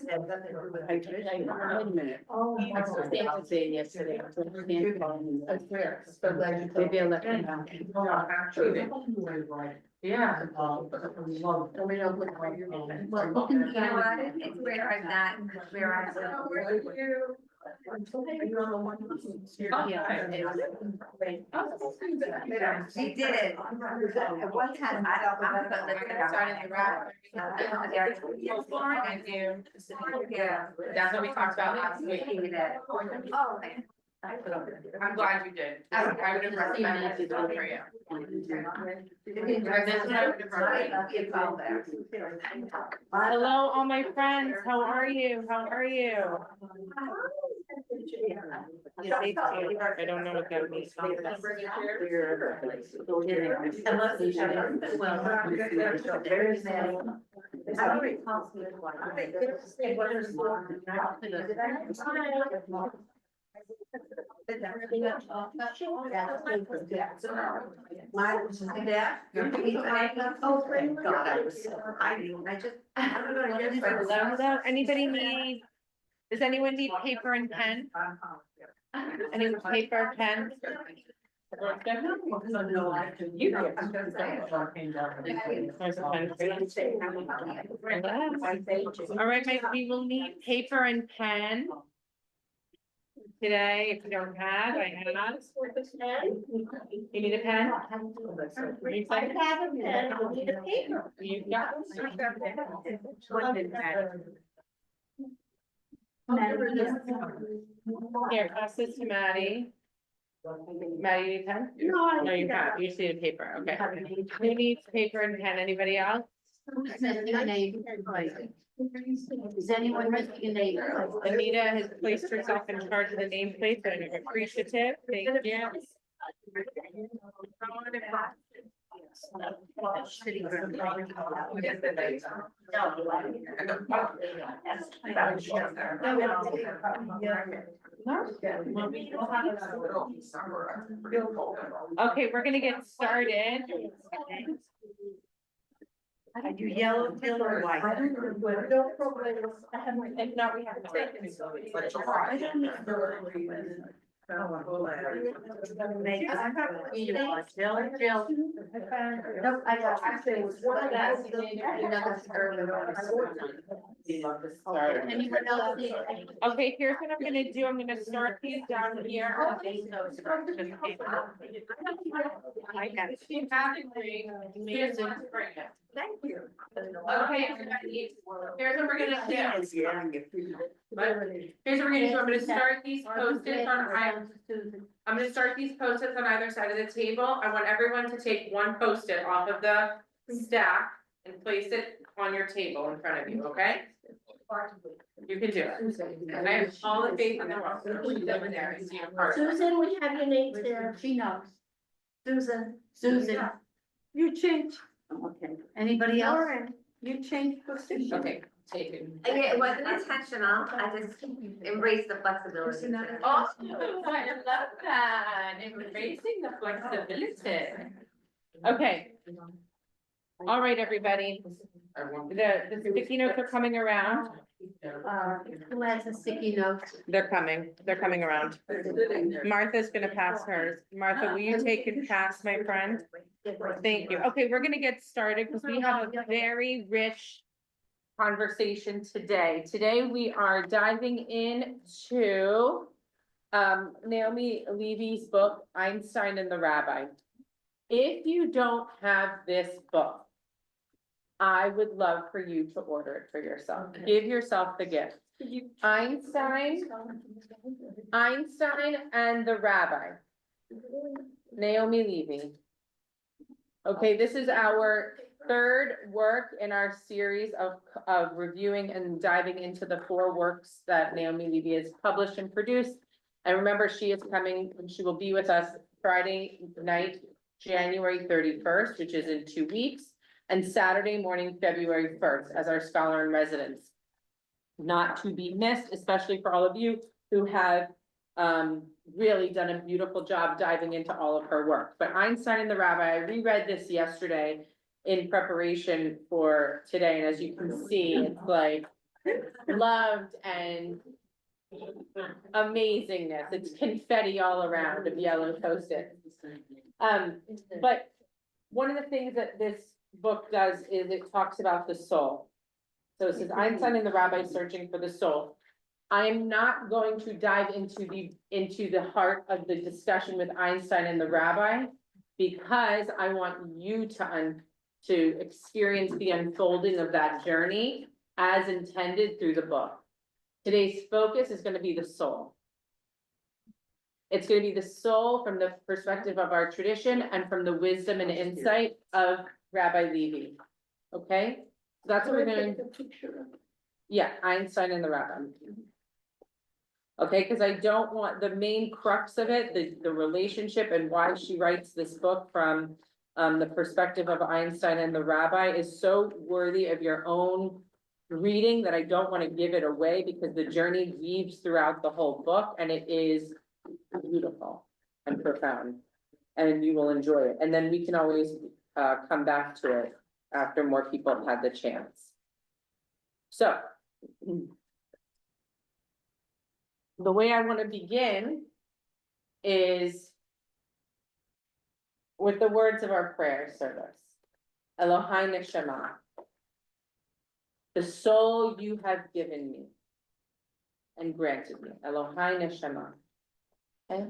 Wait a minute. Oh. I was saying yesterday. Maybe I'll let you know. Yeah. Well, looking at it, it's where I'm at, where I'm at. She did it. At one time, I don't know. I do. Yeah. That's what we talked about last week. Oh, man. I'm glad you did. I would have recommended it for you. Hello, all my friends. How are you? How are you? I don't know what that means. Hello, anybody need, does anyone need paper and pen? Any paper, pen? There's a pen for you. All right, we will need paper and pen today. If you don't have, I have. You need a pen? You I have a pen, I need a paper. You got Here, pass this to Maddie. Maddie, you need a pen? No, you have, you just need a paper, okay. Who needs paper and pen? Anybody else? Who's missing a name? Is anyone missing a name? Anita has placed herself in charge of the nameplate, and I'm appreciative, thank you. Okay, we're gonna get started. I do yellow, teal, or white. If not, we have to take it. Nope, I got. Anyone else need? Okay, here's what I'm gonna do. I'm gonna start these down here. I got it. Thank you. Okay, everybody, here's what we're gonna do. Here's what we're gonna do. I'm gonna start these post-its on I'm gonna start these post-its on either side of the table. I want everyone to take one post-it off of the stack and place it on your table in front of you, okay? You can do it. And I have all the faith in the world. She's over there. I see your part. Susan, we have your names there. She knows. Susan. Susan. You changed. Okay. Anybody else? You changed position. Okay, take it. It wasn't intentional, I just embraced the flexibility. Oh, I love that. Embracing the flexibility. Okay. All right, everybody. The sticky notes are coming around. Who has a sticky note? They're coming around. Martha's gonna pass hers. Martha, will you take and pass, my friend? Thank you. Okay, we're gonna get started because we have a very rich conversation today. Today, we are diving into Naomi Levy's book, Einstein and the Rabbi. If you don't have this book, I would love for you to order it for yourself. Give yourself the gift. Einstein and the Rabbi. Naomi Levy. Okay, this is our third work in our series of reviewing and diving into the 4 works that Naomi Levy has published and produced. And remember, she is coming, and she will be with us Friday night, January 31st, which is in 2 weeks, and Saturday morning, February 1st, as our scholar in residence. Not to be missed, especially for all of you who have really done a beautiful job diving into all of her work. But Einstein and the Rabbi, I reread this yesterday in preparation for today, and as you can see, it's like loved and amazingness. It's confetti all around of yellow Post-its. But one of the things that this book does is it talks about the soul. So it says Einstein and the Rabbi searching for the soul. I am not going to dive into the heart of the discussion with Einstein and the Rabbi, because I want you to experience the unfolding of that journey as intended through the book. Today's focus is going to be the soul. It's going to be the soul from the perspective of our tradition and from the wisdom and insight of Rabbi Levy. Okay, so that's what we're doing. Yeah, Einstein and the Rabbi. Okay, because I don't want the main crux of it, the relationship and why she writes this book from the perspective of Einstein and the Rabbi is so worthy of your own reading that I don't want to give it away, because the journey weaves throughout the whole book and it is beautiful and profound, and you will enjoy it. And then we can always come back to it after more people have had the chance. So the way I want to begin is with the words of our prayer service. Elohai Neshama, the soul you have given me and granted me. Elohai Neshama. Okay?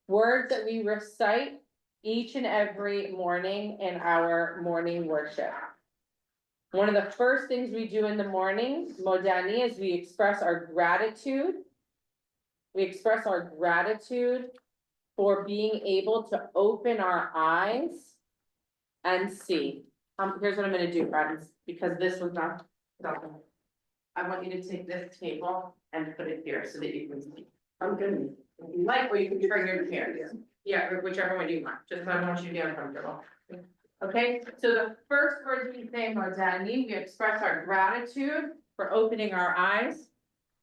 Words that we recite each and every morning in our morning worship. One of the first things we do in the morning, Modani, is we express our gratitude. We express our gratitude for being able to open our eyes and see. Here's what I'm gonna do, friends, because this was not. I want you to take this table and put it here so that you can see. I'm good. If you like, or you can turn your chair. Yeah, or whichever one you want, just I don't want you to be uncomfortable. Okay, so the first words we say, Modani, we express our gratitude for opening our eyes.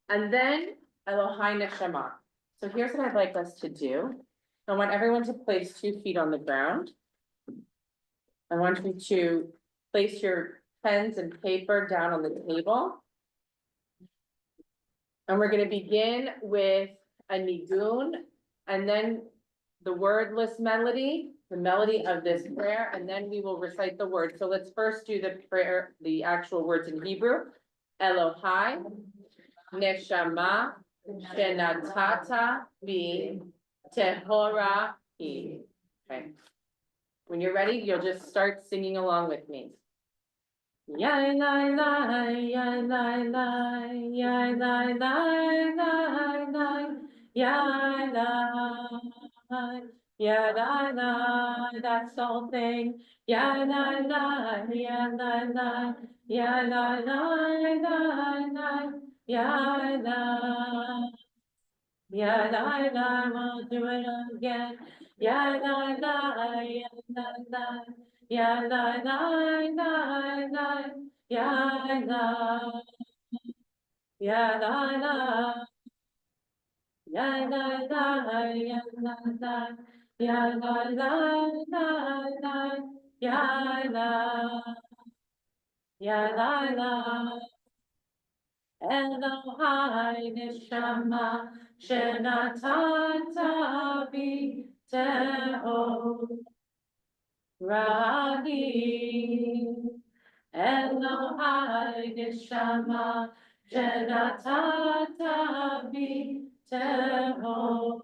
And then Elohai Neshama. So here's what I'd like us to do. I want everyone to place 2 feet on the ground. I want you to place your pens and paper down on the table. And we're going to begin with a nigun, and then the wordless melody, the melody of this prayer, and then we will recite the words. So let's first do the prayer, the actual words in Hebrew. Elohai Neshama Shenatata Bi Tehora Hi. Okay. When you're ready, you'll just start singing along with me. Ya la la, ya la la, ya la la la la, ya la, ya la la. That's the whole thing. Ya la la, ya la la, ya la la la la, ya la. Ya la la, we'll do it again. Ya la la, ya la la, ya la la la la, ya la, ya la la, ya la la, ya la la, ya la la la, ya la, ya la la. Elohai Neshama Shenatata Bi Tehora Elohai Neshama Shenatata Bi Tehora.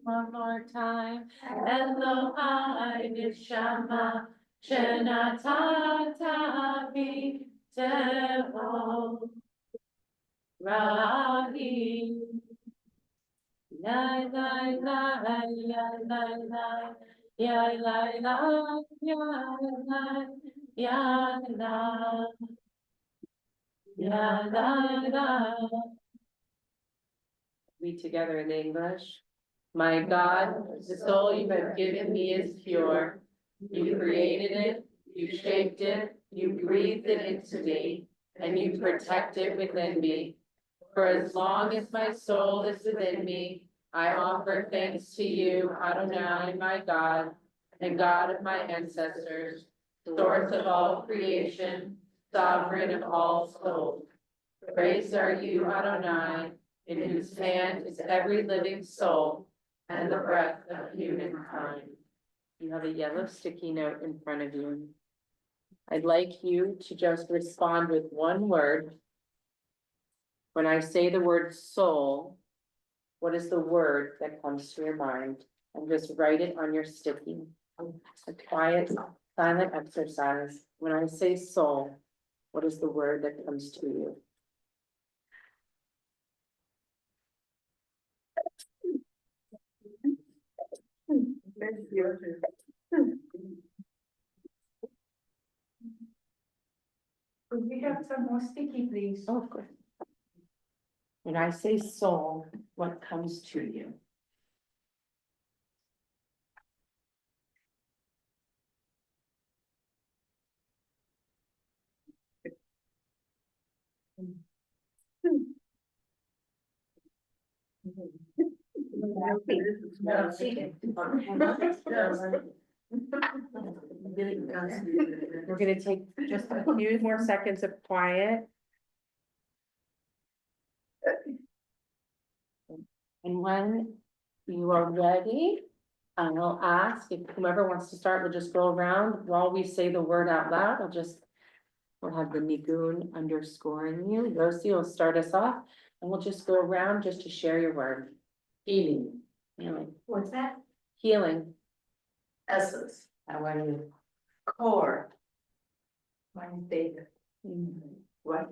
One more time. Elohai Neshama Shenatata Bi Tehora. La la la la la la, ya la la, ya la, ya la. Read together in English. My God, the soul you have given me is pure. You created it, you shaped it, you breathed it into me, and you protect it within me. For as long as my soul is within me, I offer thanks to you, Adonai, my God, and God of my ancestors, source of all creation, sovereign of all souls. Praised are you, Adonai, in whose hand is every living soul and the breath of humankind. You have a yellow sticky note in front of you. I'd like you to just respond with one word. When I say the word soul, what is the word that comes to your mind? And just write it on your sticky. A quiet, silent exercise. When I say soul, what is the word that comes to you? Could we have some more sticky, please? Oh, of course. When I say soul, what comes to you? We're gonna take just a few more seconds of quiet. And when you are ready, I'll ask if whomever wants to start, we'll just go around while we say the word out loud. We'll have the nigun underscoring you. Rosie will start us off and we'll just go around just to share your word. Healing. Healing. What's that? Healing. Essence. How are you? Core. Mine, David. What?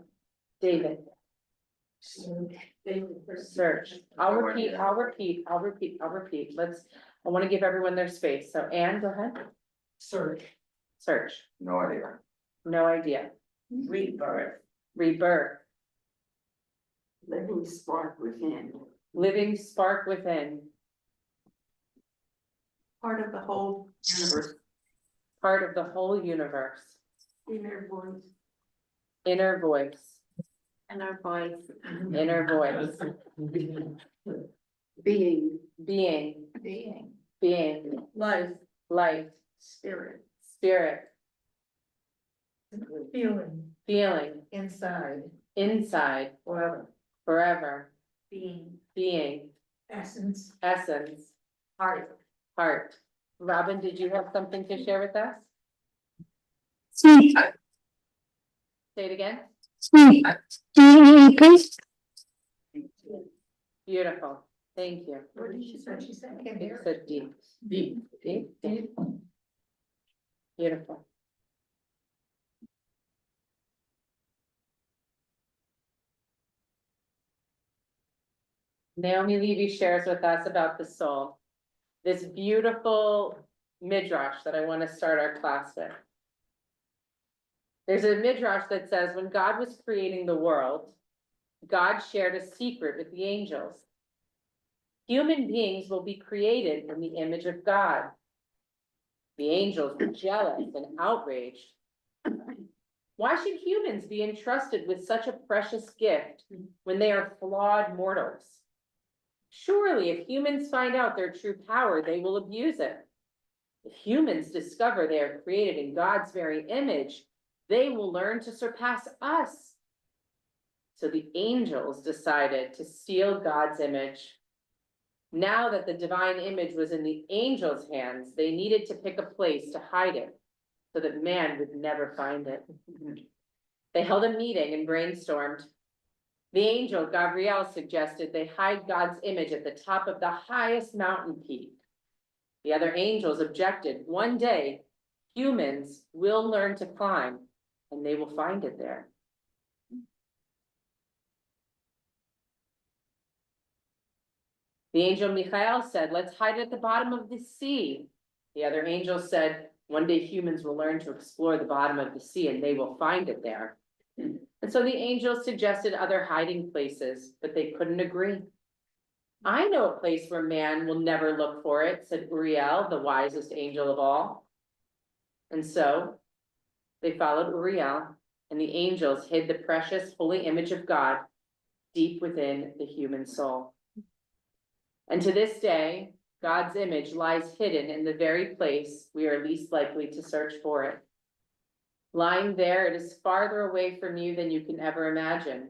David. David. Search. I'll repeat. I want to give everyone their space. So Anne, go ahead. Search. Search. No idea. No idea. Rebirth. Rebirth. Living spark within. Living spark within. Part of the whole universe. Part of the whole universe. Inner voice. Inner voice. Inner voice. Inner voice. Being. Being. Being. Being. Life. Light. Spirit. Spirit. Feeling. Feeling. Inside. Inside. Forever. Forever. Being. Being. Essence. Essence. Heart. Heart. Robin, did you have something to share with us? Sweet. Say it again. Sweet. Beautiful. Thank you. What did she say? She said, I can't It hear it. said deep. Deep. Deep. Deep. Beautiful. Naomi Levy shares with us about the soul. This beautiful midrash that I want to start our class with. There's a midrash that says when God was creating the world, God shared a secret with the angels. Human beings will be created in the image of God. The angels were jealous and outraged. Why should humans be entrusted with such a precious gift when they are flawed mortals? Surely if humans find out their true power, they will abuse it. If humans discover they are created in God's very image, they will learn to surpass us. So the angels decided to steal God's image. Now that the divine image was in the angels' hands, they needed to pick a place to hide it so that man would never find it. They held a meeting and brainstormed. The angel Gabriel suggested they hide God's image at the top of the highest mountain peak. The other angels objected. One day, humans will learn to climb and they will find it there. The angel Michael said, let's hide it at the bottom of the sea. The other angel said, one day humans will learn to explore the bottom of the sea and they will find it there. And so the angels suggested other hiding places, but they couldn't agree. I know a place where man will never look for it, said Uriel, the wisest angel of all. And so they followed Uriel, and the angels hid the precious holy image of God deep within the human soul. And to this day, God's image lies hidden in the very place we are least likely to search for it. Lying there, it is farther away from you than you can ever imagine.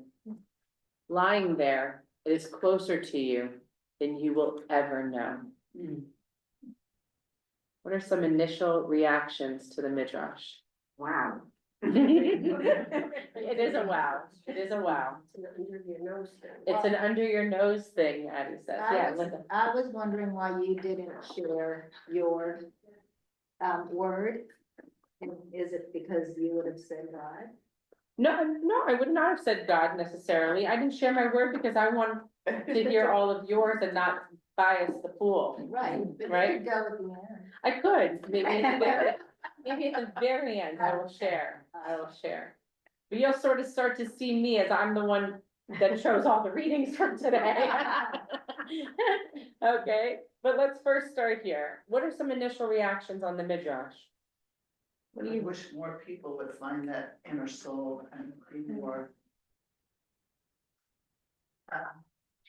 Lying there, it is closer to you than you will ever know. What are some initial reactions to the Midrash? Wow. It is a wow, it is a wow. It's an under your nose thing, Addie says, yeah, Linda. I was wondering why you didn't share your, word. And is it because you would have said God? No, I would not have said God necessarily, I didn't share my word because I want to hear all of yours and not bias the pool. Right. But you Right. could go at the end. I could, maybe at the very end, I will share. But you'll sort of start to see me as I'm the one that chose all the readings from today. Okay, but let's first start here. What are some initial reactions on the Midrash? What do I you, wish more people would find that inner soul and be more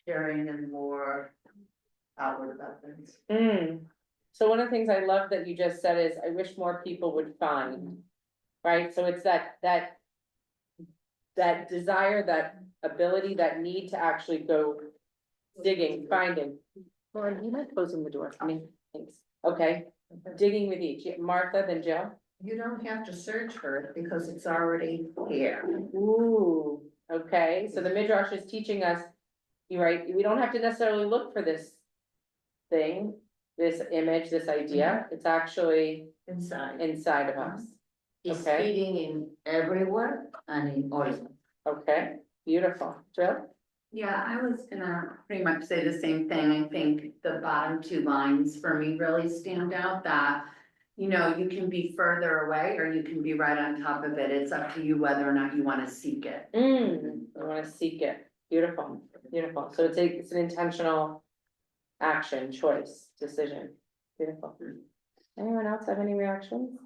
caring and more outward about things. So one of the things I love that you just said is, I wish more people would find, right? So it's that desire, that ability, that need to actually go digging, finding. Lauren, you mind closing the door for me? Thanks. Okay, digging with each. Martha, then Jill. You don't have to search for it because it's already here. Ooh, okay, so the Midrash is teaching us, you're right, we don't have to necessarily look for this thing, this image, this idea, it's actually Inside. inside of us. It's Okay. feeding in everywhere and in oil. Okay, beautiful. Jill? Yeah, I was gonna pretty much say the same thing. I think the bottom two lines for me really stand out that, you know, you can be further away or you can be right on top of it. It's up to you whether or not you wanna seek it. I wanna seek it. Beautiful, beautiful. So it's an intentional action, choice, decision. Beautiful. Anyone else have any reactions?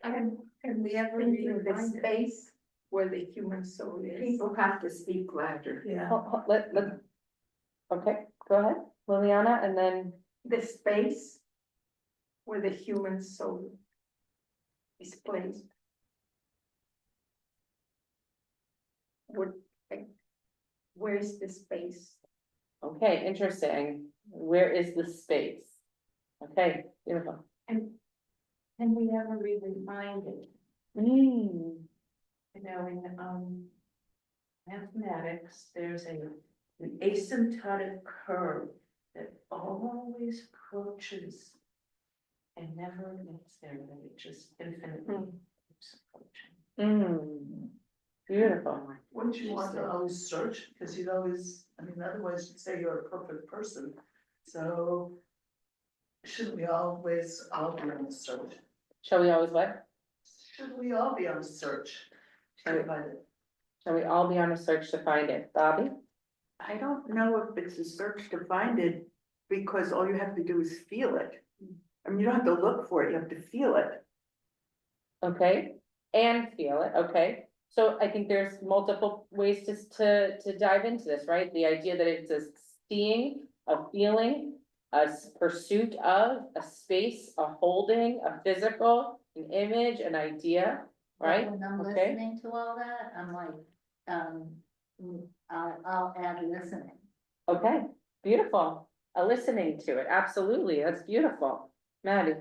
Can we ever read the space where the human soul is? People have to speak louder. Yeah. Let, okay, go ahead, Liliana, and then, The space where the human soul is placed. Where is the space? okay, interesting. Where is the space? Okay, beautiful. And can we ever really find it? Mm, You know, in mathematics, there's an asymptotic curve that always approaches and never gets there, but it just infinitely keeps approaching. beautiful. Wouldn't you want to always search? Because you'd always, I mean, otherwise you'd say you're a perfect person. So shouldn't we always all be on the search? Shall we always what? Should we all be on a search to find it? Shall we all be on a search to find it? Bobby? I don't know if it's a search to find it, because all you have to do is feel it. I mean, you don't have to look for it, you have to feel it. Okay, and feel it, okay. So I think there's multiple ways to dive into this, right? The idea that it's a seeing, a feeling, a pursuit of, a space, a holding, a physical, an image, an idea, right? When I'm Okay. listening to all that, I'm like, I'll add listening. Okay, beautiful. A listening to it, absolutely, that's beautiful. Maddie,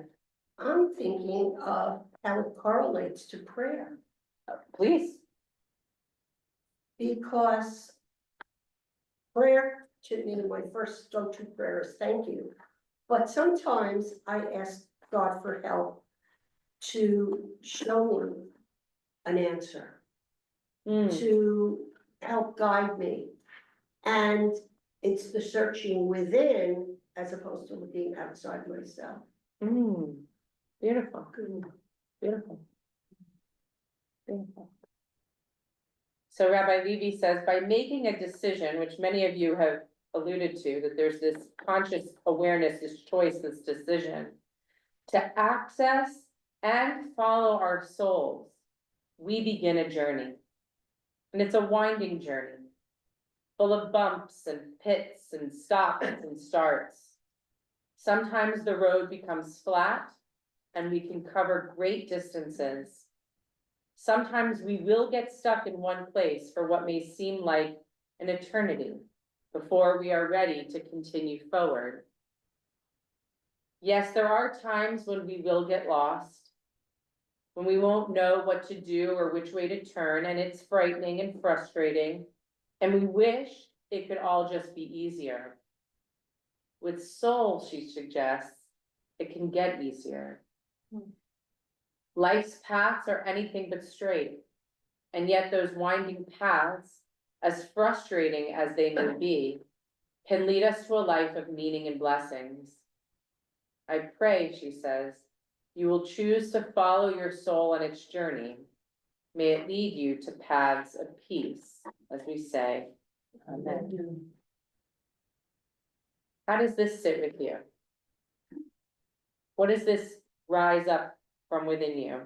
I'm thinking of how it correlates to prayer, please. because prayer, my first go-to prayer is thank you. But sometimes I ask God for help to show me an answer, to help guide me. And it's the searching within as opposed to looking outside myself. Beautiful, beautiful. Beautiful. So Rabbi Levy says, by making a decision, which many of you have alluded to, that there's this conscious awareness, this choice, this decision, to access and follow our souls, we begin a journey. And it's a winding journey, full of bumps and pits and stops and starts. Sometimes the road becomes flat, and we can cover great distances. Sometimes we will get stuck in one place for what may seem like an eternity before we are ready to continue forward. Yes, there are times when we will get lost, when we won't know what to do or which way to turn, and it's frightening and frustrating, and we wish it could all just be easier. With soul, she suggests, it can get easier. Life's paths are anything but straight, and yet those winding paths, as frustrating as they may be, can lead us to a life of meaning and blessings. I pray, she says, you will choose to follow your soul on its journey. May it lead you to paths of peace, as we say. Amen. How does this sit with you? What does this rise up from within you?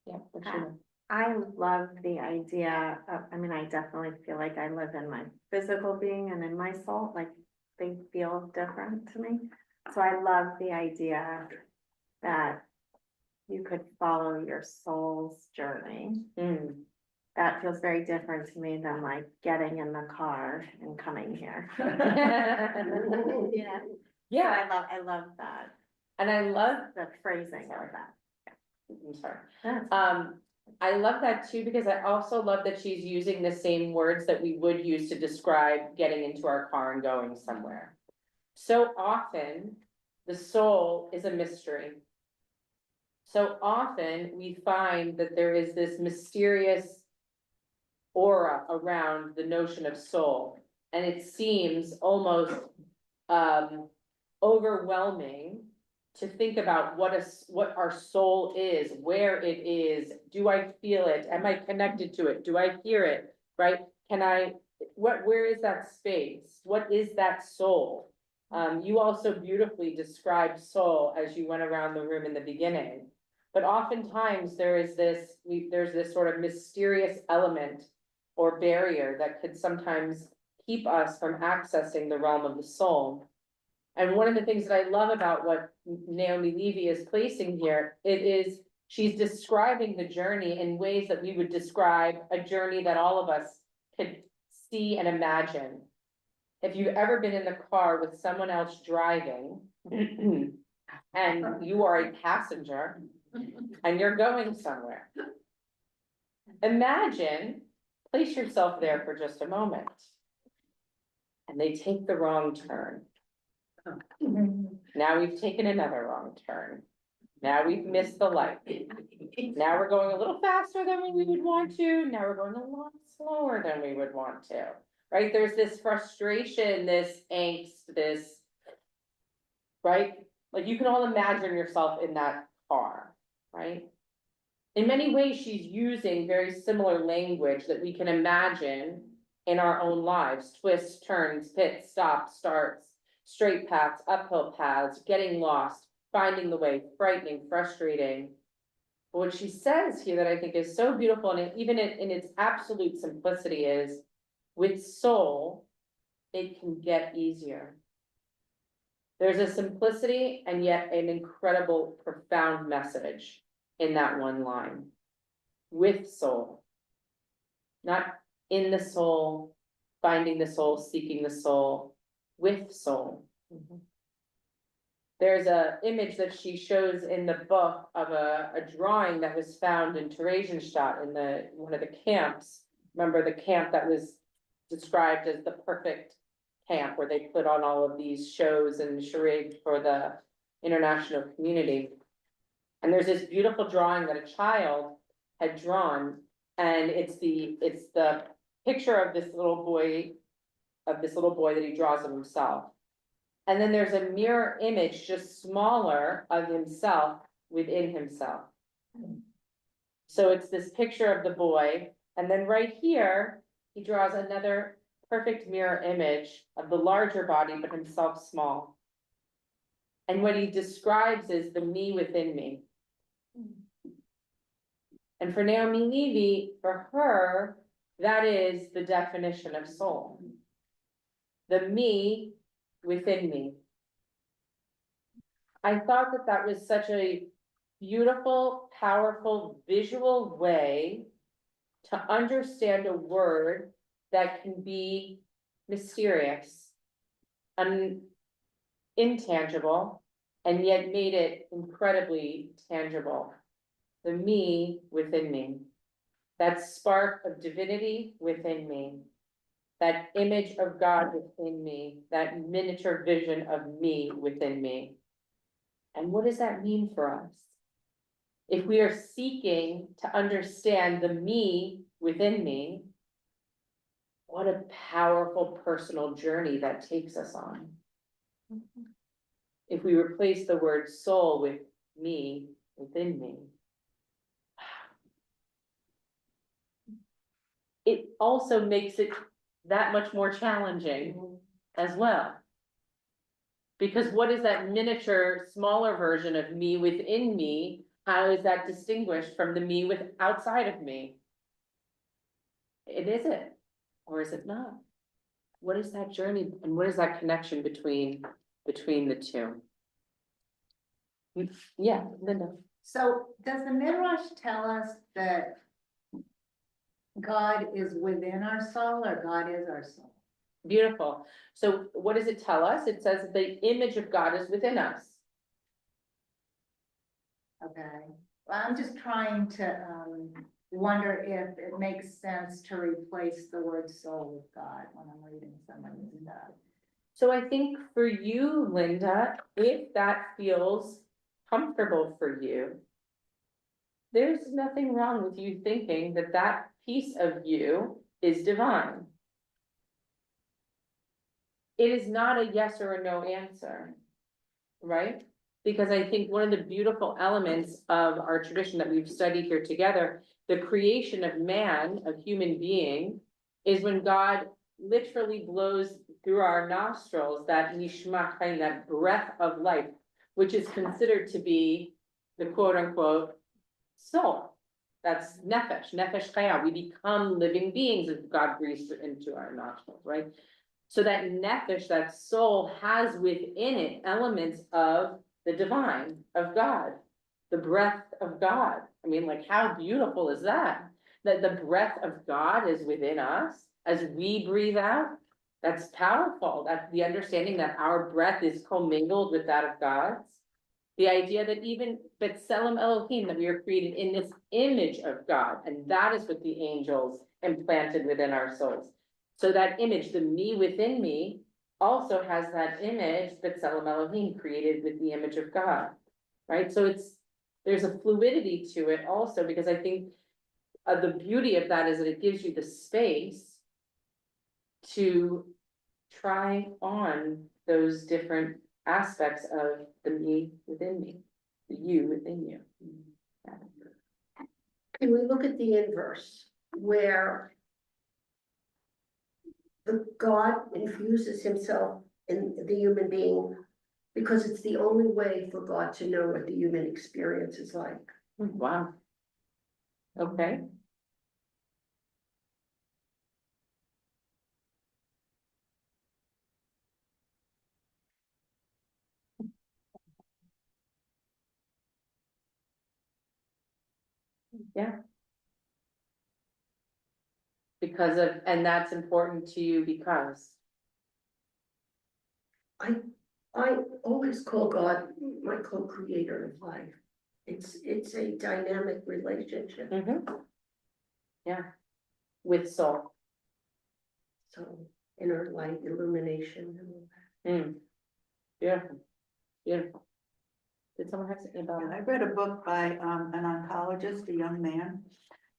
Yeah, what you know? I love the idea of, I mean, I definitely feel like I live in my physical being and in my soul, like they feel different to me. So I love the idea that you could follow your soul's journey. Mm. That feels very different to me than like getting in the car and coming here. Yeah. Yeah, So I love that, and I love, the phrasing of that. I'm sorry. That's- I love that too, because I also love that she's using the same words that we would use to describe getting into our car and going somewhere. So often, the soul is a mystery. So often, we find that there is this mysterious aura around the notion of soul, and it seems almost overwhelming to think about what our soul is, where it is, do I feel it, am I connected to it, do I hear it, right? Where is that space, what is that soul? You also beautifully described soul as you went around the room in the beginning, but oftentimes there's this sort of mysterious element or barrier that could sometimes keep us from accessing the realm of the soul. And one of the things that I love about what Naomi Levy is placing here, she's describing the journey in ways that we would describe a journey that all of us could see and imagine. If you've ever been in the car with someone else driving, and you are a passenger, and you're going somewhere. Imagine, place yourself there for just a moment. And they take the wrong turn. Now we've taken another wrong turn. Now we've missed the light. Now we're going a little faster than we would want to. Now we're going a lot slower than we would want to. Right? There's this frustration, this angst, right? Like you can all imagine yourself in that car, right? In many ways, she's using very similar language that we can imagine in our own lives. Twists, turns, pits, stops, starts, straight paths, uphill paths, getting lost, finding the way, frightening, frustrating. But what she says here that I think is so beautiful, and even in its absolute simplicity, is with soul, it can get easier. There's a simplicity and yet an incredible, profound message in that one line. With soul. Not in the soul, finding the soul, seeking the soul, with soul. There's a image that she shows in the book of a drawing that was found in Theresienstadt in one of the camps. Remember the camp that was described as the perfect camp where they put on all of these shows and charades for the international community. And there's this beautiful drawing that a child had drawn, and it's the picture of this little boy that he draws of himself. And then there's a mirror image, just smaller, of himself within himself. So it's this picture of the boy, and then right here, he draws another perfect mirror image of the larger body, but himself small. And what he describes is the me within me. And for Naomi Levy, for her, that is the definition of soul. The me within me. I thought that that was such a beautiful, powerful, visual way to understand a word that can be mysterious and intangible, and yet made it incredibly tangible. The me within me, that spark of divinity within me, that image of God within me, that miniature vision of me within me. And what does that mean for us? If we are seeking to understand the me within me, what a powerful personal journey that takes us on. If we replace the word soul with me within me. It also makes it that much more challenging as well. Because what is that miniature, smaller version of me within me? How is that distinguished from the me with outside of me? It is it, or is it not? What is that journey and what is that connection between the two? Yeah, Linda. So does the Midrash tell us that God is within our soul or God is our soul? Beautiful. So what does it tell us? It says that the image of God is within us. Okay, well, I'm just trying to, wonder if it makes sense to replace the word soul with God when I'm reading somebody's stuff. So I think for you, Linda, if that feels comfortable for you, there's nothing wrong with you thinking that that piece of you is divine. It is not a yes or a no answer, right? Because I think one of the beautiful elements of our tradition that we've studied here together, the creation of man, a human being, is when God literally blows through our nostrils that nishma chaim, that breath of life, which is considered to be the quote unquote soul. That's nefesh chaya. We become living beings as God breathes into our nostrils, right? So that nefesh, that soul, has within it elements of the divine, of God, the breath of God. I mean, like, how beautiful is that? That the breath of God is within us as we breathe out. That's powerful. That the understanding that our breath is commingled with that of God's. The idea that even B'Tselem Elohim, that we are created in this image of God, and that is what the angels implanted within our souls. So that image, the me within me, also has that image that B'Tselem Elohim created with the image of God, right? So there's a fluidity to it also, because I think the beauty of that is that it gives you the space to try on those different aspects of the me within me, the you within you. Can we look at the inverse, where the God infuses himself in the human being because it's the only way for God to know what the human experience is like? Wow. Okay. Yeah. Because of, and that's important to you because. I always call God my co-creator of life. It's a dynamic relationship, Yeah, with soul. so inner light, illumination, and all that. Beautiful, beautiful. Did someone have something about I it? read a book by an oncologist, a young man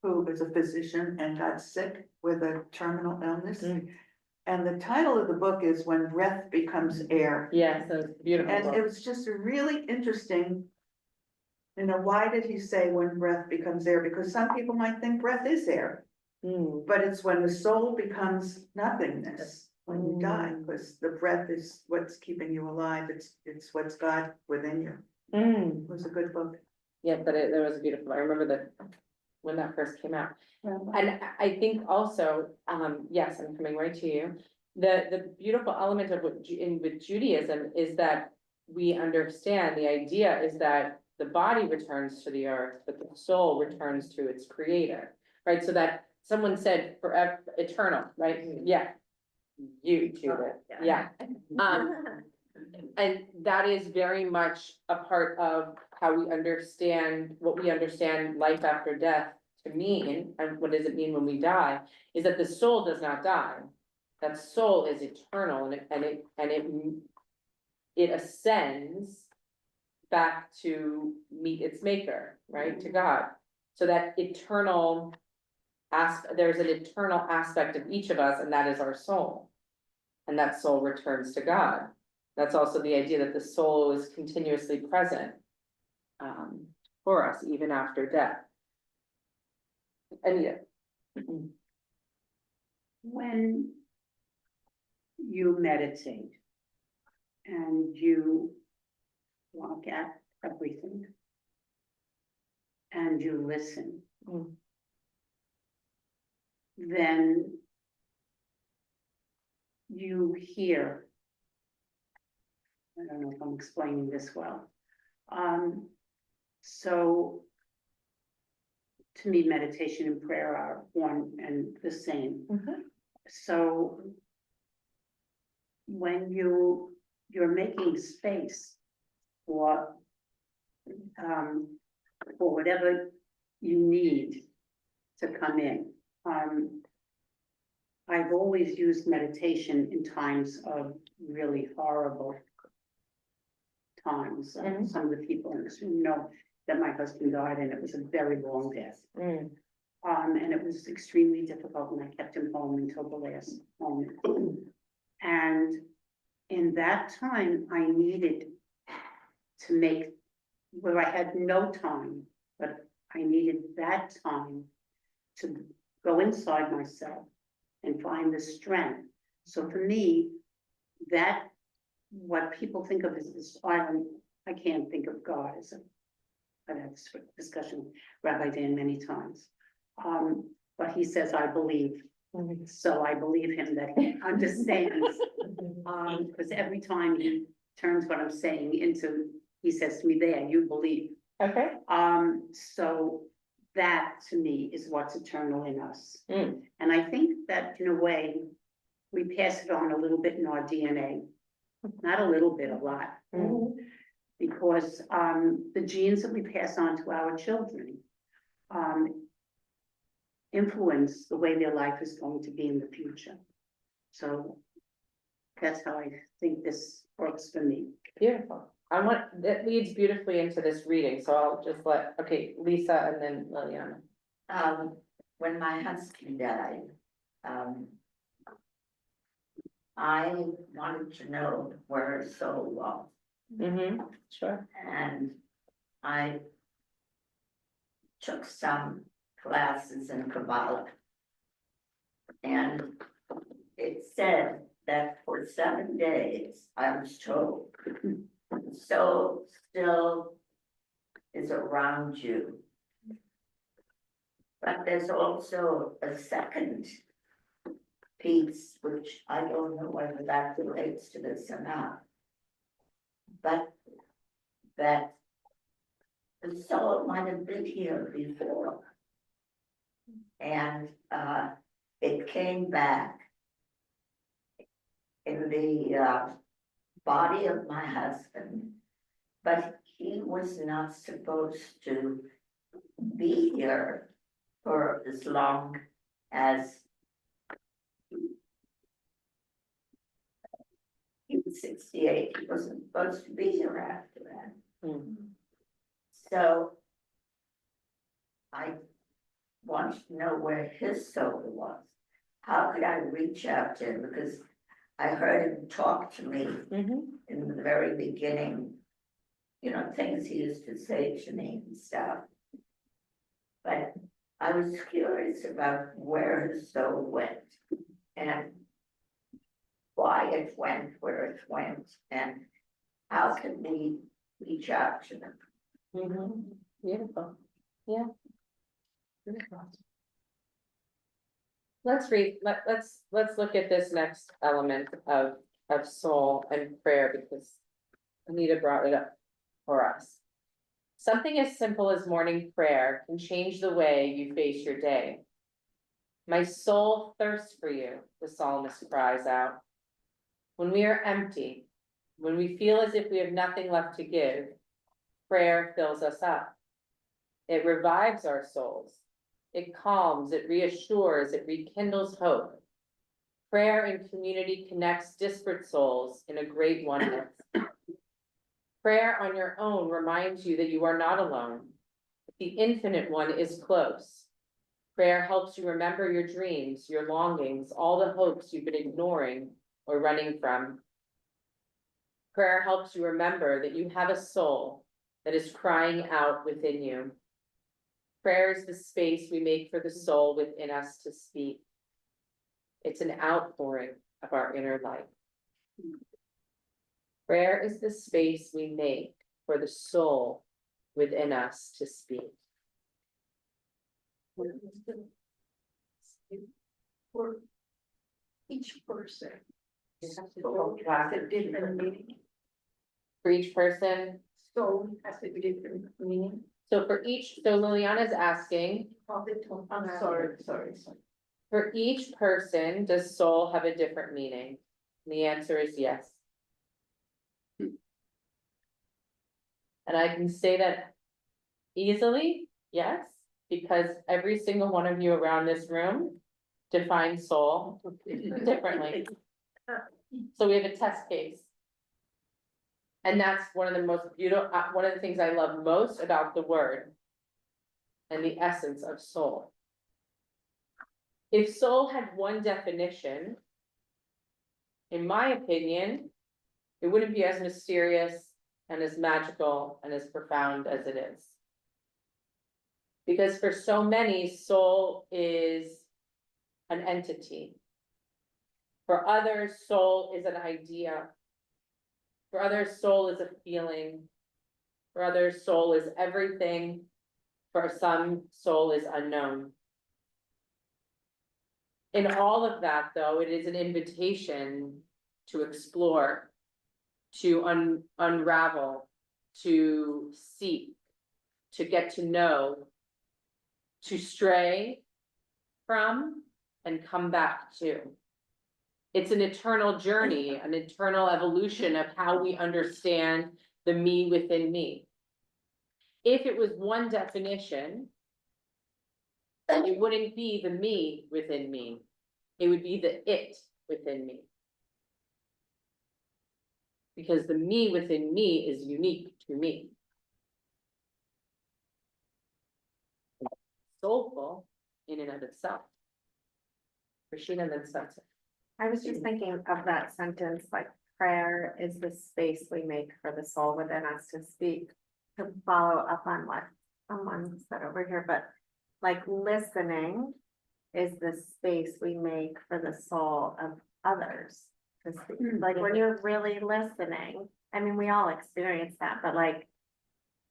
who was a physician and got sick with a terminal illness. And the title of the book is When Breath Becomes Air. Yes, that's beautiful. And it was just really interesting. You know, why did he say when breath becomes air? Because some people might think breath is air, but it's when the soul becomes nothingness, when you die, because the breath is what's keeping you alive. It's what's God within you. It was a good book. Yeah, but it was beautiful. I remember that when that first came out. And I think also, yes, I'm coming right to you. The beautiful element of with Judaism is that we understand, the idea is that the body returns to the earth, but the soul returns to its creator, right? So that someone said forever, eternal, right? Yeah. You, Judith, yeah. And that is very much a part of how we understand, what we understand life after death to mean, and what does it mean when we die, is that the soul does not die. That soul is eternal, and it ascends back to meet its maker, right, to God. So that eternal there's an eternal aspect of each of us, and that is our soul. And that soul returns to God. That's also the idea that the soul is continuously present for us, even after death. And yeah. When you meditate and you look at everything and you listen, then you hear. I don't know if I'm explaining this well. So to me, meditation and prayer are one and the same. So when you're making space for whatever you need to come in. I've always used meditation in times of really horrible times. Some of the people in this room know that my husband died and it was a very long death. And it was extremely difficult, and I kept him home until the last moment. And in that time, I needed to make, where I had no time, but I needed that time to go inside myself and find the strength. So for me, that, what people think of as this island, I can't think of God as a, I've had this discussion with Rabbi Dan many times. But he says, I believe. So I believe him that he understands. Because every time he turns what I'm saying into, he says to me, there, you believe. Okay. So that to me is what's eternal in us. And I think that in a way, we pass it on a little bit in our DNA. Not a little bit, a lot. Because the genes that we pass on to our children influence the way their life is going to be in the future. So that's how I think this works for me. Beautiful. That leads beautifully into this reading, so I'll just okay, Lisa and then Liliana. When my husband died, I wanted to know where his soul was. Sure. And I took some classes in Kabbalah. And it said that for 7 days, I was told, the soul still is around you. But there's also a second piece, which I don't know whether that relates to this or not. But that the soul might have been here before. And it came back in the body of my husband, but he was not supposed to be here for as long as he was 68. He wasn't supposed to be here after that. So I wanted to know where his soul was. How could I reach out to him? Because I heard him talk to me in the very beginning, you know, things he used to say to me and stuff. But I was curious about where his soul went and why it went where it went, and how can we reach out to them. Beautiful. Yeah. Beautiful. Let's look at this next element of soul and prayer, because Anita brought it up for us. Something as simple as morning prayer can change the way you face your day. My soul thirsts for you, the psalmist cries out. When we are empty, when we feel as if we have nothing left to give, prayer fills us up. It revives our souls. It calms, it reassures, it rekindles hope. Prayer in community connects disparate souls in a great oneness. Prayer on your own reminds you that you are not alone. The infinite one is close. Prayer helps you remember your dreams, your longings, all the hopes you've been ignoring or running from. Prayer helps you remember that you have a soul that is crying out within you. Prayer is the space we make for the soul within us to speak. It's an outpouring of our inner life. Prayer is the space we make for the soul within us to speak. For each person. Soul has a different meaning. For each person, Soul has a different meaning. so Liliana's asking, I'm sorry. for each person, does soul have a different meaning? And the answer is yes. And I can say that easily, yes, because every single one of you around this room defines soul differently. So we have a test case. And that's one of the most beautiful, one of the things I love most about the word and the essence of soul. If soul had one definition, in my opinion, it wouldn't be as mysterious and as magical and as profound as it is. Because for so many, soul is an entity. For others, soul is an idea. For others, soul is a feeling. For others, soul is everything. For some, soul is unknown. In all of that, though, it is an invitation to explore, to unravel, to seek, to get to know, to stray from, and come back to. It's an eternal journey, an eternal evolution of how we understand the me within me. If it was one definition, it wouldn't be the me within me. It would be the it within me. Because the me within me is unique to me. Soulful in and of itself. Rashina then starts it. I was just thinking of that sentence, like prayer is the space we make for the soul within us to speak. To follow up on what someone said over here, but like listening is the space we make for the soul of others to speak. Like when you're really listening, I mean, we all experience that, but like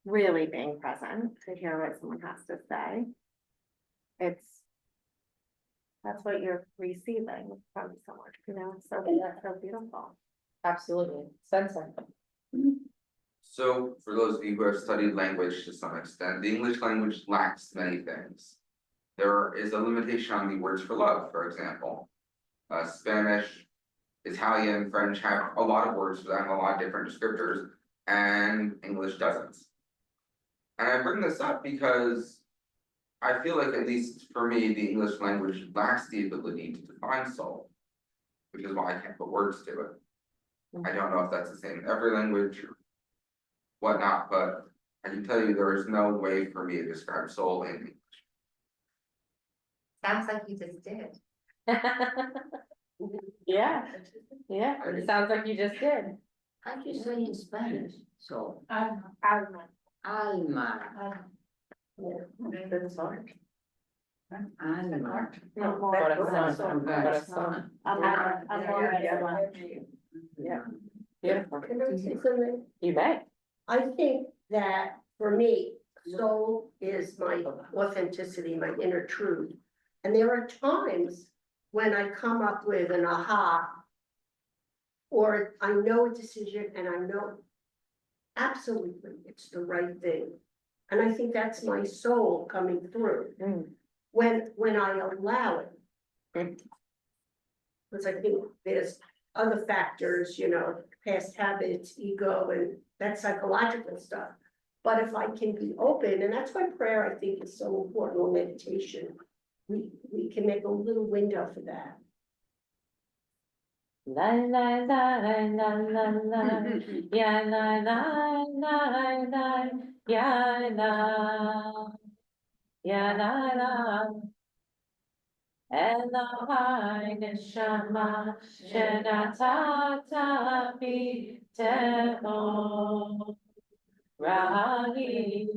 really being present to hear what someone has to say. That's what you're receiving from someone, you know, so that's so beautiful. Absolutely. Sensor. So for those of you who have studied language to some extent, the English language lacks many things. There is a limitation on the words for love, for example. Spanish, Italian, French have a lot of words for them, a lot of different descriptors, and English doesn't. And I bring this up because I feel like, at least for me, the English language lacks the ability to define soul, which is why I can't put words to it. I don't know if that's the same in every language or whatnot, but I can tell you there is no way for me to describe soul in English. Sounds like you just did. Yeah, it sounds like you just did. How'd you say in Spanish? So. Alma. Alma. That's art. Alma. Corazón. Yeah. Beautiful. Can I say something? You may. I think that for me, soul is my authenticity, my inner truth. And there are times when I come up with an aha, or I know a decision and I know absolutely, it's the right thing. And I think that's my soul coming through. Mm. When I allow it. Mm. Because I think there's other factors, past habits, ego, and that psychological stuff. But if I can be open, and that's why prayer, I think, is so important, or meditation, we can make a little window for that. La la la la la la, ya la la la la, ya la, ya la la. Elohai neshama shenatata bi teho rahi.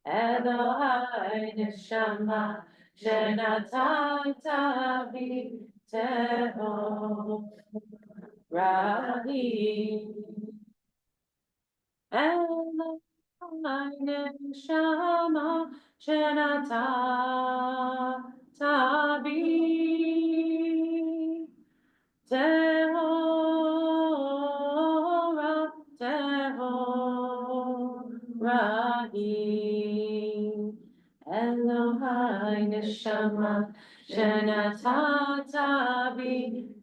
Elohai neshama shenatata bi teho rahi. Elohai neshama shenatata bi tehora tehorahi. Elohai neshama shenatata bi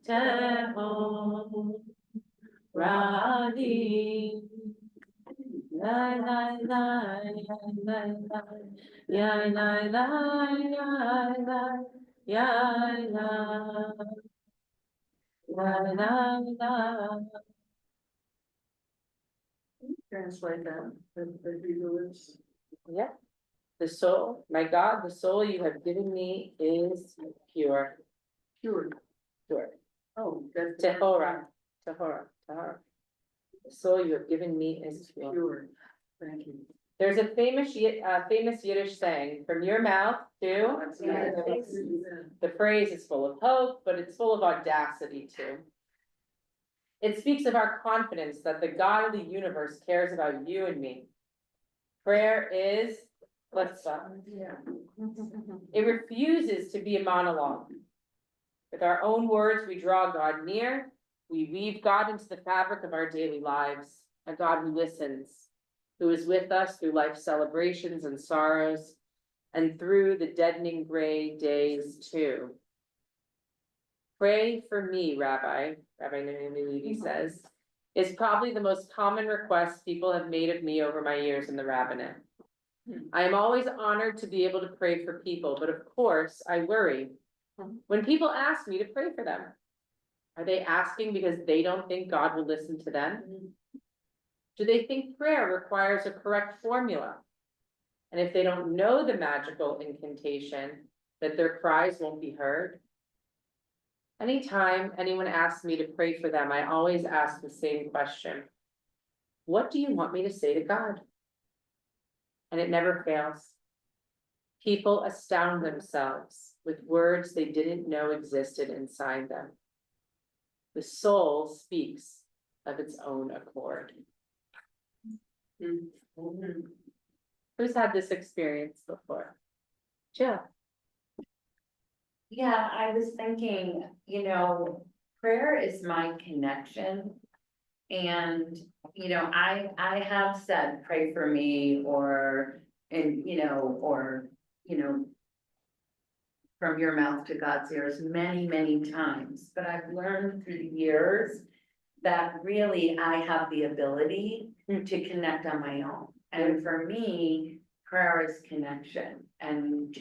tehorahi. La la la la la la, ya la la la la, ya la, la la la. Translate that, the Hebrew words. Yeah. The soul, my God, the soul you have given me is pure, Pure. pure. Oh, that's. Tehora, tehora, tehora. The soul you have given me is pure. Pure, thank you. There's a famous Yiddish saying, from your mouth to, the phrase is full of hope, but it's full of audacity too. It speaks of our confidence that the God of the universe cares about you and me. Prayer is, let's stop. Yeah. It refuses to be a monologue. With our own words, we draw God near. We weave God into the fabric of our daily lives, a God who listens, who is with us through life's celebrations and sorrows, and through the deadening gray days too. Pray for me, Rabbi Naomi Levy says, is probably the most common request people have made of me over my years in the rabbinate. I am always honored to be able to pray for people, but of course I worry when people ask me to pray for them. Are they asking because they don't think God will listen to them? Do they think prayer requires a correct formula? And if they don't know the magical incantation, that their cries won't be heard? Anytime anyone asks me to pray for them, I always ask the same question. What do you want me to say to God? And it never fails. People astound themselves with words they didn't know existed inside them. The soul speaks of its own accord. Who's had this experience before? Jill. Yeah, I was thinking, prayer is my connection. And, I have said, pray for me, or from your mouth to God's ears many, many times. But I've learned through the years that really I have the ability to connect on my own. And for me, prayer is connection and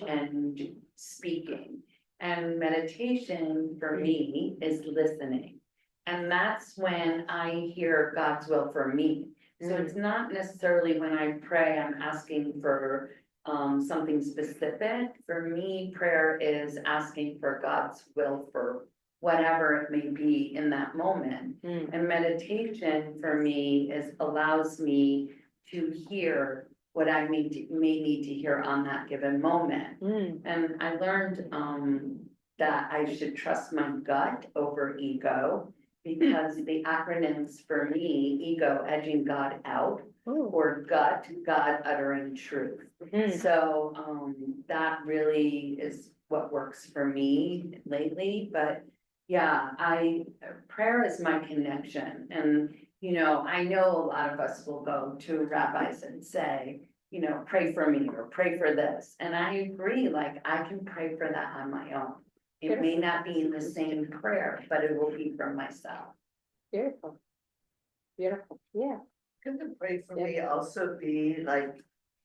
speaking. And meditation for me is listening. And that's when I hear God's will for me. So it's not necessarily when I pray, I'm asking for something specific. For me, prayer is asking for God's will for whatever it may be in that moment. And meditation for me allows me to hear what I may need to hear on that given moment. And I learned that I should trust my gut over ego, because the acronyms for me, ego edging God out, or gut, God uttering truth. So that really is what works for me lately. But yeah, prayer is my connection. And you know, I know a lot of us will go to rabbis and say, you know, pray for me or pray for this. And I agree, like, I can pray for that on my own. It may not be in the same prayer, but it will be for myself. Beautiful. Beautiful, yeah. Could the pray for me also be like,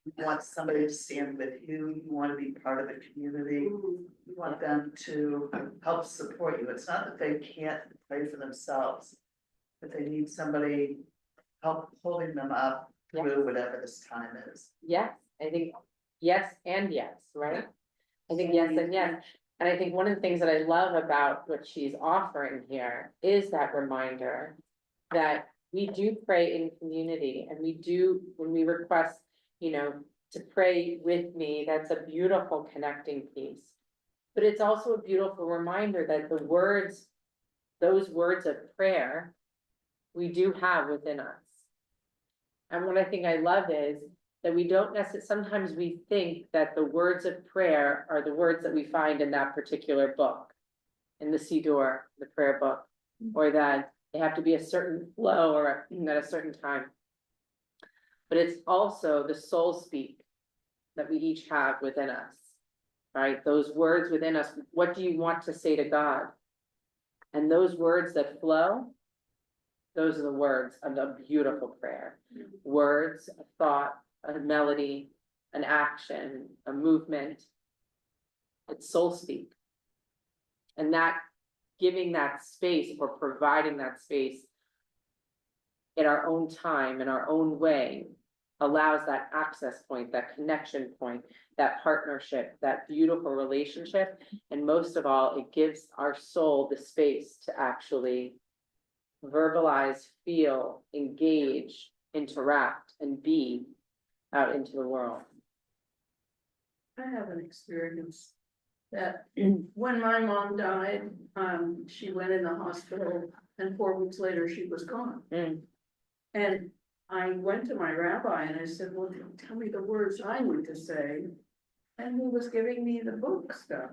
you want somebody to stand with you, you wanna be part of the community, you want them to help support you, it's not that they can't pray for themselves. But they need somebody help holding them up through whatever this time is. Yes, I think yes and yes, right? I think yes and yes. And I think one of the things that I love about what she's offering here is that reminder that we do pray in community and we do, when we request, you know, to pray with me, that's a beautiful connecting piece. But it's also a beautiful reminder that the words, those words of prayer, we do have within us. And what I think I love is that we don't necessarily, sometimes we think that the words of prayer are the words that we find in that particular book, in the Siddur, the prayer book, or that they have to be a certain flow or at a certain time. But it's also the soul speak that we each have within us, right? Those words within us, what do you want to say to God? And those words that flow, those are the words of a beautiful prayer. Words, a thought, a melody, an action, a movement. It's soul speak. And that giving that space or providing that space in our own time, in our own way, allows that access point, that connection point, that partnership, that beautiful relationship. And most of all, it gives our soul the space to actually verbalize, feel, engage, interact, and be out into the world. I have an experience that when my mom died, she went in the hospital and 4 weeks later she was gone. And I went to my rabbi and I said, well, tell me the words I need to say. And he was giving me the book stuff.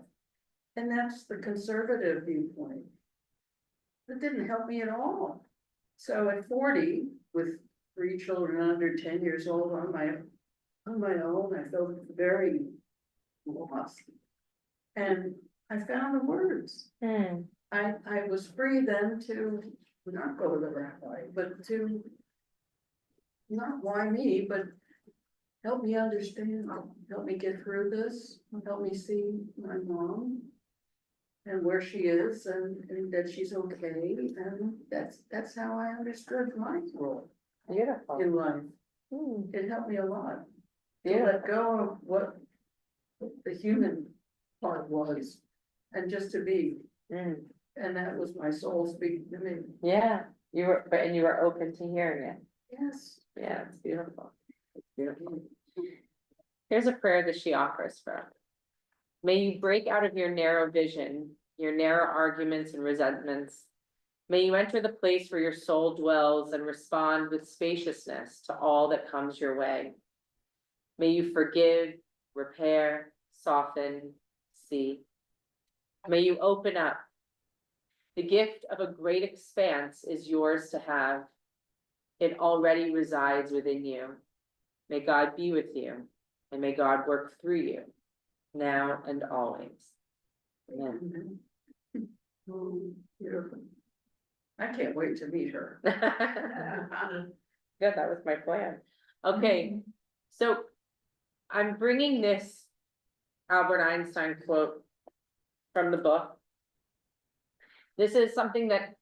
And that's the conservative viewpoint. It didn't help me at all. So at 40, with 3 children under 10 years old on my own, I felt very lost. And I found the words. I was free then to not go to the rabbi, but to not why me, but help me understand, help me get through this, help me see my mom and where she is and that she's okay. And that's how I understood my role Beautiful. in life. It helped me a lot to Beautiful. let go of what the human part was and just to be. And that was my soul speaking to me. Yeah, you were, but and you were open to hearing it. Yes. Yeah, it's beautiful. It's beautiful. Here's a prayer that she offers for us. May you break out of your narrow vision, your narrow arguments and resentments. May you enter the place where your soul dwells and respond with spaciousness to all that comes your way. May you forgive, repair, soften, see. May you open up. The gift of a great expanse is yours to have. It already resides within you. May God be with you, and may God work through you, now and always. Amen. Beautiful. I can't wait to meet her. Good, that was my plan. Okay, so I'm bringing this Albert Einstein quote from the book. This is something that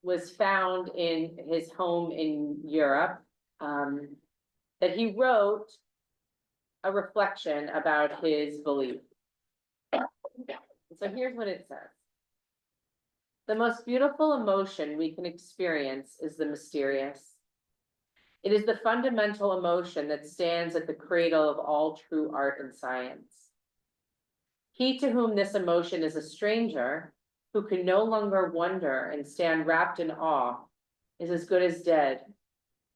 was found in his home in Europe, that he wrote a reflection about his belief. So here's what it says. The most beautiful emotion we can experience is the mysterious. It is the fundamental emotion that stands at the cradle of all true art and science. He to whom this emotion is a stranger, who can no longer wonder and stand wrapped in awe, is as good as dead,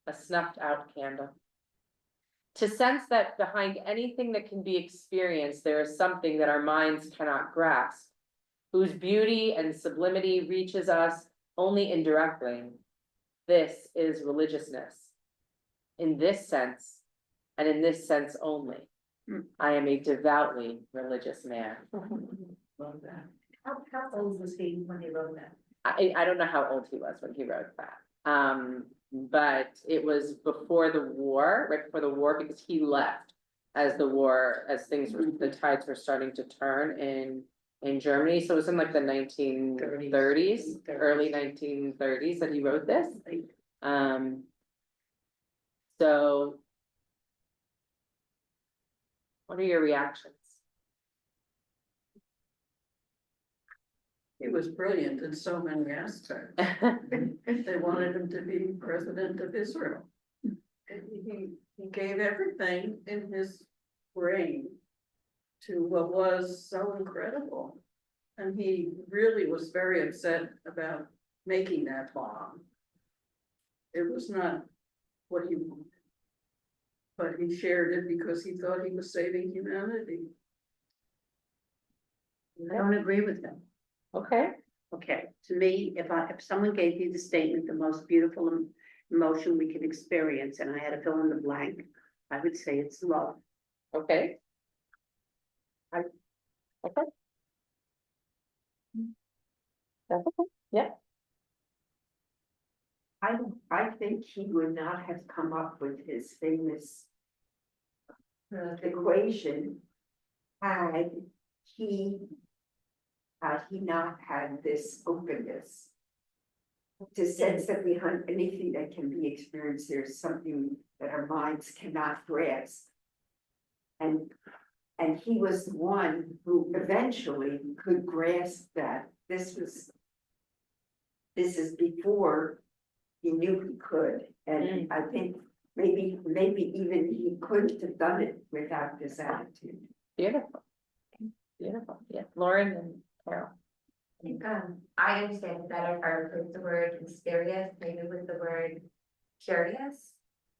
a snuffed out candle. To sense that behind anything that can be experienced, there is something that our minds cannot grasp, whose beauty and sublimity reaches us only indirectly, this is religiousness. In this sense, and in this sense only. I am a devoutly religious man. Love that. How old was he when he wrote that? I don't know how old he was when he wrote that. But it was before the war, right before the war, because he left as things were, the tides were starting to turn in Germany. So it was in like the 1930s, early 1930s that he wrote this. So what are your reactions? He was brilliant in so many aspects. They wanted him to be president of Israel. And he gave everything in his brain to what was so incredible. And he really was very upset about making that bomb. It was not what he wanted. But he shared it because he thought he was saving humanity. I don't agree with him. Okay, Okay, to me, if someone gave you the statement, the most beautiful emotion we can experience, and I had to fill in the blank, I would say it's love. okay. Okay. That's okay, yeah. I think he would not have come up with his famous equation had he not had this openness. To sense that behind anything that can be experienced, there's something that our minds cannot grasp. And he was the one who eventually could grasp that this is before he knew he could. And I think maybe even he couldn't have done it without this attitude. Beautiful. Beautiful, yeah, Lauren and Carol. I think, I understand better if I replace the word mysterious, maybe with the word curious.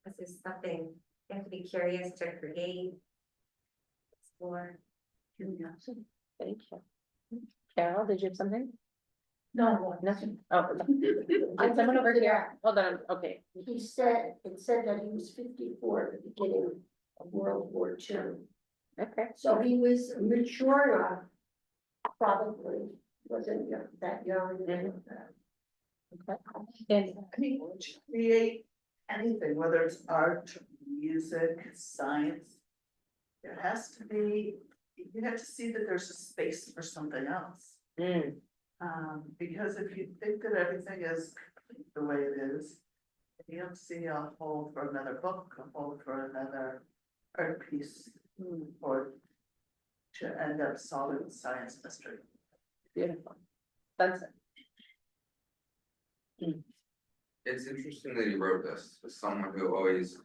This is something, you have to be curious to create. Explore. Curiosity. Thank you. Carol, did you have something? No. Nothing. Oh, someone over here, hold on, okay. It said that he was 54 at the beginning of World War II. Okay. So he was mature enough, probably, wasn't that young. Okay. And He would create anything, whether it's art, music, science. There has to be, you have to see that there's a space for something else. Because if you think that everything is the way it is, you don't see a hole for another book, a hole for another art piece, or to end up solving science mystery. beautiful. That's It's interesting that he wrote this, as someone who always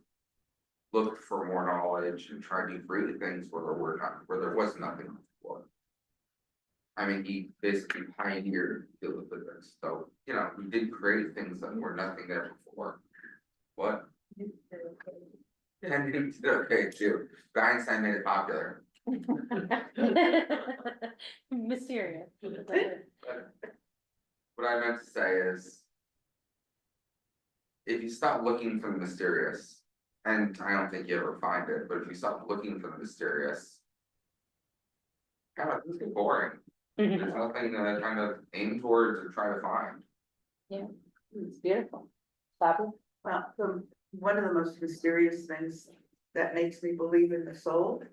looked for more knowledge and tried to create things where there was nothing before. I mean, he basically pioneered the field of physics, so, you know, he did create things that were nothing there before. What? And he did okay too, but Einstein made it popular. mysterious. What I meant to say is, if you stop looking for the mysterious, and I don't think you ever find it, but if you stop looking for the mysterious, God, this is boring. There's nothing to kind of aim towards or try to find. Yeah, it's beautiful. Bobby? Well, one of the most mysterious things that makes me believe in the soul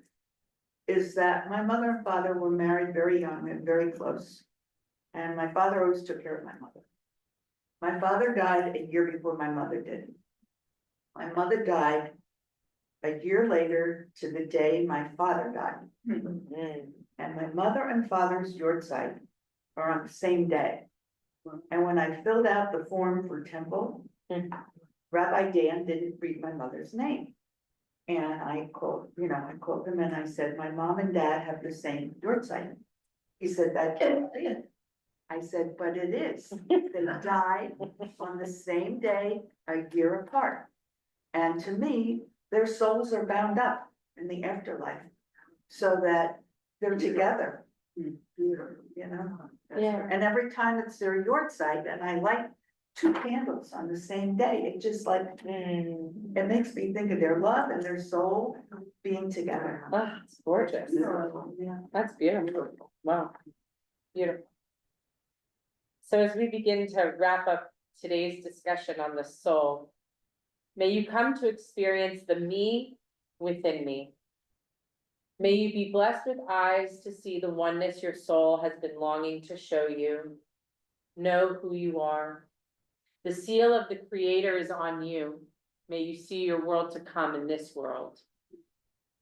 is that my mother and father were married very young and very close. And my father always took care of my mother. My father died a year before my mother did. My mother died a year later to the day my father died. And my mother and father's yahrzeit are on the same day. And when I filled out the form for temple, Rabbi Dan didn't read my mother's name. And I called him and I said, my mom and dad have the same yahrzeit. He said, that can't be it. I said, but it is. They died on the same day, a year apart. And to me, their souls are bound up in the afterlife so that they're together. You know? Yeah. And every time it's their yahrzeit, and I like two candles on the same day. It just like, it makes me think of their love and their soul being together. Oh, it's gorgeous. Yeah. That's beautiful. Wow. Beautiful. So as we begin to wrap up today's discussion on the soul, may you come to experience the me within me. May you be blessed with eyes to see the oneness your soul has been longing to show you. Know who you are. The seal of the Creator is on you. May you see your world to come in this world.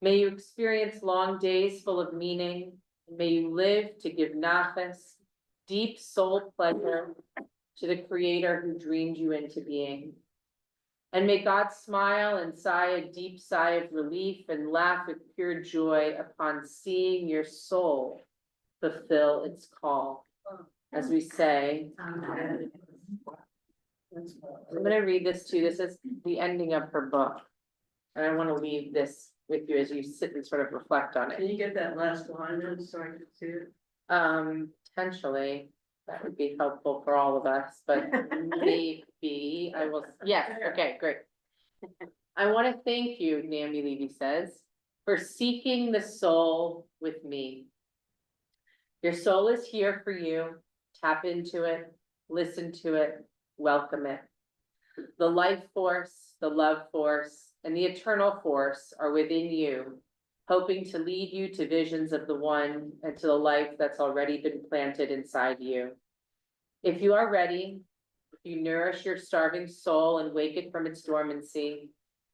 May you experience long days full of meaning. May you live to give nafas, deep soul pleasure to the Creator who dreamed you into being. And may God smile and sigh a deep sigh of relief and laugh with pure joy upon seeing your soul fulfill its call. As we say, I'm gonna read this to you. This is the ending of her book. And I want to leave this with you as you sit and sort of reflect on Can it. you get that last line in so I can see it? Potentially, that would be helpful for all of us, but maybe I will, yes, okay, great. I want to thank you, Naomi Levy says, for seeking the soul with me. Your soul is here for you. Tap into it, listen to it, welcome it. The life force, the love force, and the eternal force are within you, hoping to lead you to visions of the one and to the life that's already been planted inside you. If you are ready, if you nourish your starving soul and wake it from its dormancy,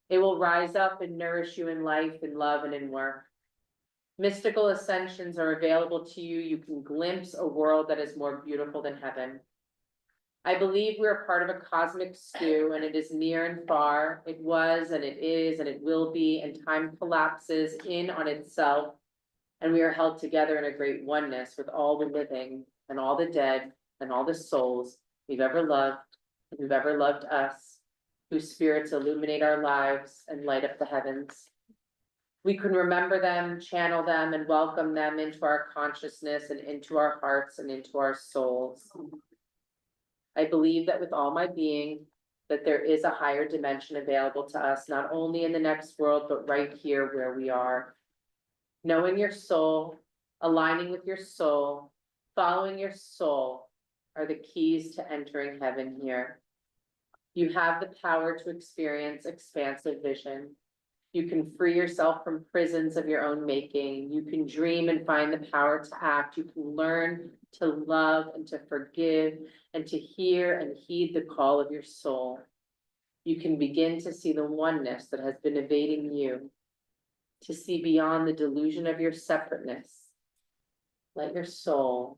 it will rise up and nourish you in life, in love, and in work. Mystical ascensions are available to you. You can glimpse a world that is more beautiful than heaven. I believe we are part of a cosmic stew, and it is near and far. It was, and it is, and it will be, and time collapses in on itself, and we are held together in a great oneness with all the living, and all the dead, and all the souls we've ever loved, and who've ever loved us, whose spirits illuminate our lives and light up the heavens. We can remember them, channel them, and welcome them into our consciousness and into our hearts and into our souls. I believe that with all my being, that there is a higher dimension available to us, not only in the next world, but right here where we are. Knowing your soul, aligning with your soul, following your soul are the keys to entering heaven here. You have the power to experience expansive vision. You can free yourself from prisons of your own making. You can dream and find the power to act. You can learn to love and to forgive and to hear and heed the call of your soul. You can begin to see the oneness that has been evading you, to see beyond the delusion of your separateness. Let your soul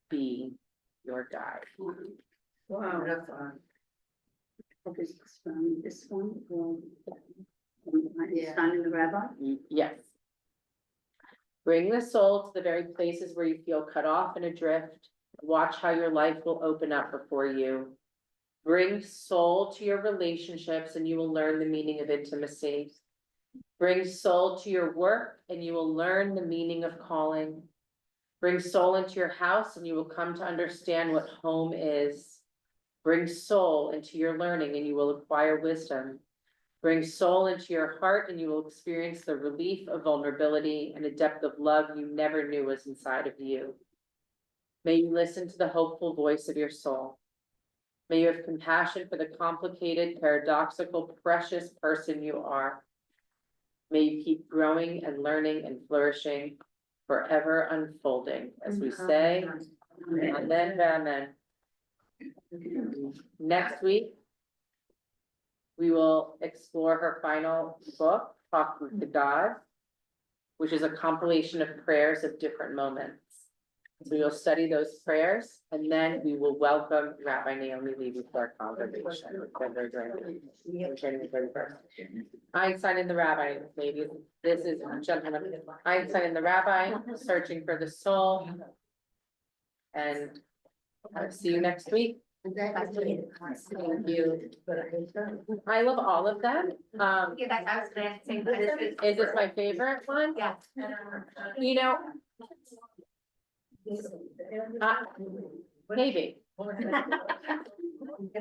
be your guide. Wow. Focus on this one, finding the rabbi. Yes. Bring the soul to the very places where you feel cut off and adrift. Watch how your life will open up before you. Bring soul to your relationships and you will learn the meaning of intimacy. Bring soul to your work and you will learn the meaning of calling. Bring soul into your house and you will come to understand what home is. Bring soul into your learning and you will acquire wisdom. Bring soul into your heart and you will experience the relief of vulnerability and a depth of love you never knew was inside of you. May you listen to the hopeful voice of your soul. May you have compassion for the complicated, paradoxical, precious person you are. May you keep growing and learning and flourishing, forever unfolding, as we say, amen, amen. Next week, we will explore her final book, Talking to God, which is a compilation of prayers of different moments. So we'll study those prayers, and then we will welcome Rabbi Naomi Levy to our congregation. Einstein and the Rabbi, ladies. This is gentlemen. Einstein and the Rabbi, searching for the soul. And I'll see you next week. Thank you. I love all of them. Yeah, that's, I was gonna say, but Is this my favorite one? Yeah. You know, maybe.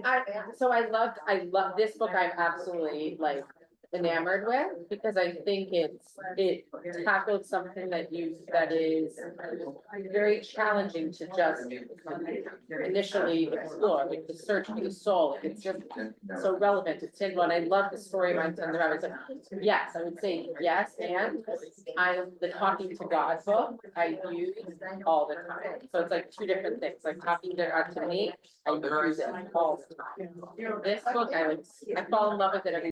I love this book, I'm absolutely like enamored with, because I think it tackled something that is very challenging to just initially explore, like the search for the soul. It's just so relevant, it's in one. I love the story of the Rabbi. It's like, yes, I would say yes, and the talking to God book, I use all the time. So it's like two different things, like talking to God to me, I use it all the time. This book, I fall in love with it every